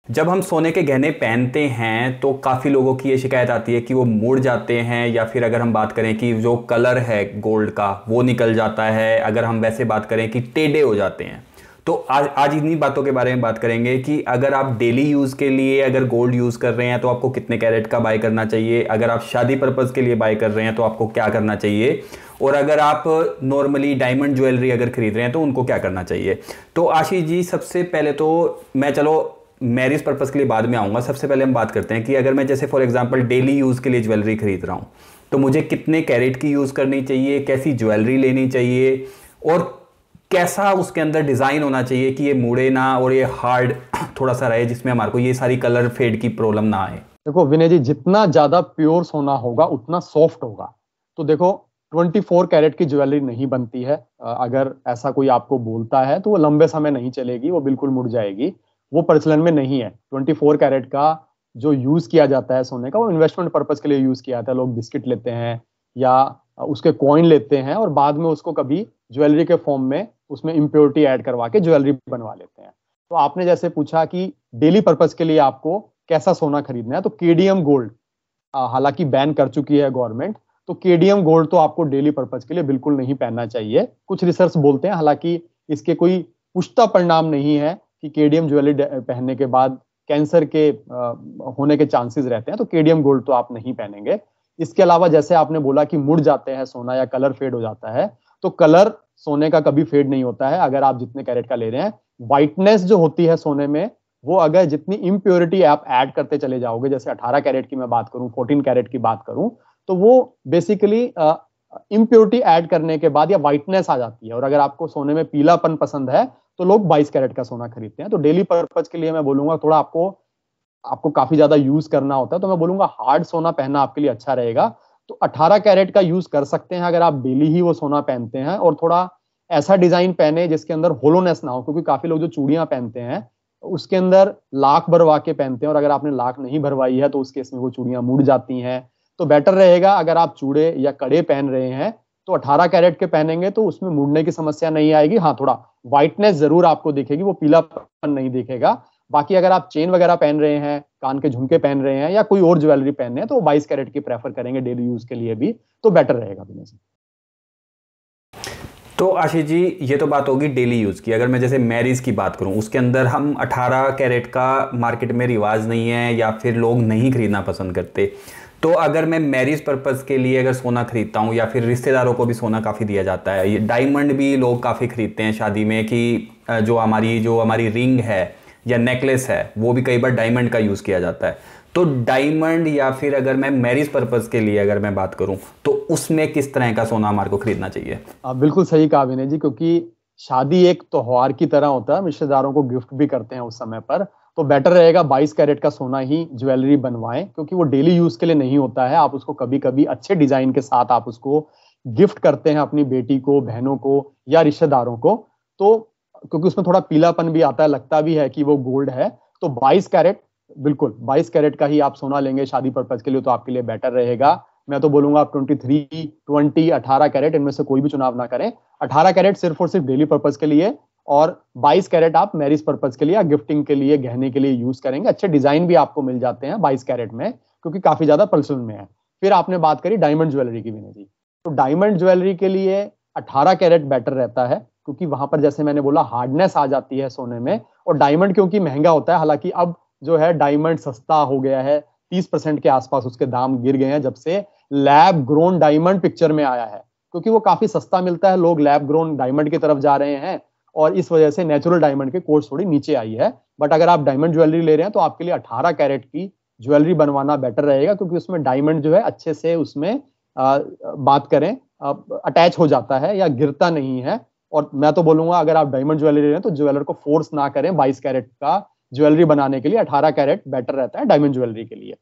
जब हम सोने के गहने पहनते हैं तो काफ़ी लोगों की ये शिकायत आती है कि वो मुड़ जाते हैं, या फिर अगर हम बात करें कि जो कलर है गोल्ड का वो निकल जाता है, अगर हम वैसे बात करें कि टेढ़े हो जाते हैं। तो आज आज इन्हीं बातों के बारे में बात करेंगे कि अगर आप डेली यूज़ के लिए अगर गोल्ड यूज़ कर रहे हैं तो आपको कितने कैरेट का बाय करना चाहिए, अगर आप शादी पर्पज़ के लिए बाय कर रहे हैं तो आपको क्या करना चाहिए, और अगर आप नॉर्मली डायमंड ज्वेलरी अगर खरीद रहे हैं तो उनको क्या करना चाहिए। तो आशीष जी, सबसे पहले तो मैं, चलो मैरिज पर्पज़ के लिए बाद में आऊँगा, सबसे पहले हम बात करते हैं कि अगर मैं जैसे फॉर एग्जांपल डेली यूज़ के लिए ज्वेलरी खरीद रहा हूँ तो मुझे कितने कैरेट की यूज़ करनी चाहिए, कैसी ज्वेलरी लेनी चाहिए, और कैसा उसके अंदर डिज़ाइन होना चाहिए कि ये मुड़े ना और ये हार्ड थोड़ा सा रहे, जिसमें हमारे को ये सारी कलर फेड की प्रॉब्लम ना आए। देखो विनय जी, जितना ज्यादा प्योर सोना होगा उतना सॉफ्ट होगा। तो देखो 24 कैरेट की ज्वेलरी नहीं बनती है। अगर ऐसा कोई आपको बोलता है तो वो लंबे समय नहीं चलेगी, वो बिल्कुल मुड़ जाएगी। वो प्रचलन में नहीं है। 24 कैरेट का जो यूज किया जाता है सोने का, वो इन्वेस्टमेंट पर्पज के लिए यूज किया जाता है। लोग बिस्किट लेते हैं या उसके कॉइन लेते हैं और बाद में उसको कभी ज्वेलरी के फॉर्म में उसमें इम्प्योरिटी ऐड करवा के ज्वेलरी बनवा लेते हैं। तो आपने जैसे पूछा कि डेली पर्पज के लिए आपको कैसा सोना खरीदना है, तो केडीएम गोल्ड हालांकि बैन कर चुकी है गवर्नमेंट, तो केडीएम गोल्ड तो आपको डेली पर्पज के लिए बिल्कुल नहीं पहनना चाहिए। कुछ रिसर्च बोलते हैं, हालांकि इसके कोई पुष्टा परिणाम नहीं है कि केडीएम ज्वेलरी पहनने के बाद कैंसर के होने के चांसेस रहते हैं, तो केडीएम गोल्ड तो आप नहीं पहनेंगे। इसके अलावा जैसे आपने बोला कि मुड़ जाते हैं सोना या कलर फेड हो जाता है, तो कलर सोने का कभी फेड नहीं होता है अगर आप जितने कैरेट का ले रहे हैं। व्हाइटनेस जो होती है सोने में, वो अगर जितनी इम्प्योरिटी आप ऐड करते चले जाओगे, जैसे 18 कैरेट की मैं बात करूं, 14 कैरेट की बात करूं, तो वो बेसिकली इम्प्योरिटी ऐड करने के बाद या व्हाइटनेस आ जाती है। और अगर आपको सोने में पीलापन पसंद है तो लोग 22 कैरेट का सोना खरीदते हैं। तो डेली पर्पज के लिए मैं बोलूंगा, थोड़ा आपको आपको काफी ज्यादा यूज करना होता है, तो मैं बोलूंगा हार्ड सोना पहनना आपके लिए अच्छा रहेगा। तो 18 कैरेट का यूज कर सकते हैं अगर आप डेली ही वो सोना पहनते हैं, और थोड़ा ऐसा डिजाइन पहने जिसके अंदर होलोनेस ना हो, क्योंकि काफी लोग जो चूड़ियां पहनते हैं उसके अंदर लाख भरवा के पहनते हैं, और अगर आपने लाख नहीं भरवाई है तो उस केस में वो चूड़ियां मुड़ जाती हैं। तो बेटर रहेगा अगर आप चूड़े या कड़े पहन रहे हैं तो 18 कैरेट के पहनेंगे तो उसमें मुड़ने की समस्या नहीं आएगी। हाँ, थोड़ा व्हाइटनेस जरूर आपको दिखेगी, वो पीलापन नहीं दिखेगा। बाकी अगर आप चेन वगैरह पहन रहे हैं, कान के झुमके पहन रहे हैं या कोई और ज्वेलरी पहन रहे हैं, तो 22 कैरेट की प्रेफर करेंगे डेली यूज के लिए भी, तो बेटर रहेगा। तो आशीष जी, ये तो बात होगी डेली यूज़ की। अगर मैं जैसे मैरिज की बात करूं, उसके अंदर हम 18 कैरेट का मार्केट में रिवाज नहीं है या फिर लोग नहीं खरीदना पसंद करते, तो अगर मैं मैरिज पर्पज़ के लिए अगर सोना खरीदता हूं, या फिर रिश्तेदारों को भी सोना काफ़ी दिया जाता है, ये डायमंड भी लोग काफ़ी खरीदते हैं शादी में कि जो हमारी रिंग है या नेकलेस है वो भी कई बार डायमंड का यूज़ किया जाता है। तो डायमंड, या फिर अगर मैं मैरिज पर्पज़ के लिए अगर मैं बात करूं तो उसमें किस तरह का सोना हमारे को खरीदना चाहिए। बिल्कुल सही कहा विनय जी, क्योंकि शादी एक त्योहार की तरह होता है, रिश्तेदारों को गिफ्ट भी करते हैं उस समय पर। तो बेटर रहेगा 22 कैरेट का सोना ही ज्वेलरी बनवाएं, क्योंकि वो डेली यूज के लिए नहीं होता है। आप उसको कभी कभी अच्छे डिजाइन के साथ आप उसको गिफ्ट करते हैं अपनी बेटी को, बहनों को या रिश्तेदारों को। तो क्योंकि उसमें थोड़ा पीलापन भी आता है, लगता भी है कि वो गोल्ड है। तो 22 कैरेट, बिल्कुल 22 कैरेट का ही आप सोना लेंगे शादी पर्पज के लिए, तो आपके लिए बेटर रहेगा। मैं तो बोलूंगा आप 23, 20, 18 कैरेट इनमें से कोई भी चुनाव ना करें। 18 कैरेट सिर्फ और सिर्फ डेली पर्पज के लिए, और 22 कैरेट आप मैरिज पर्पज के लिए या गिफ्टिंग के लिए, गहने के लिए यूज करेंगे। अच्छे डिजाइन भी आपको मिल जाते हैं 22 कैरेट में, क्योंकि काफी ज्यादा प्रचलन में है। फिर आपने बात करी डायमंड ज्वेलरी की, विनय जी। तो डायमंड ज्वेलरी के लिए 18 कैरेट बेटर रहता है, क्योंकि वहां पर जैसे मैंने बोला हार्डनेस आ जाती है सोने में। और डायमंड क्योंकि महंगा होता है, हालांकि अब जो है डायमंड सस्ता हो गया है, 30% के आसपास उसके दाम गिर गए हैं जब से लैब ग्रोन डायमंड पिक्चर में आया है। क्योंकि वो काफी सस्ता मिलता है, लोग लैब ग्रोन डायमंड की तरफ जा रहे हैं, और इस वजह से नेचुरल डायमंड की कॉस्ट थोड़ी नीचे आई है। बट अगर आप डायमंड ज्वेलरी ले रहे हैं तो आपके लिए 18 कैरेट की ज्वेलरी बनवाना बेटर रहेगा, क्योंकि उसमें डायमंड जो है अच्छे से उसमें बात करें अटैच हो जाता है या गिरता नहीं है। और मैं तो बोलूंगा अगर आप डायमंड ज्वेलरी ले रहे हैं तो ज्वेलर को फोर्स ना करें 22 कैरेट का ज्वेलरी बनाने के लिए। 18 कैरेट बेटर रहता है डायमंड ज्वेलरी के लिए।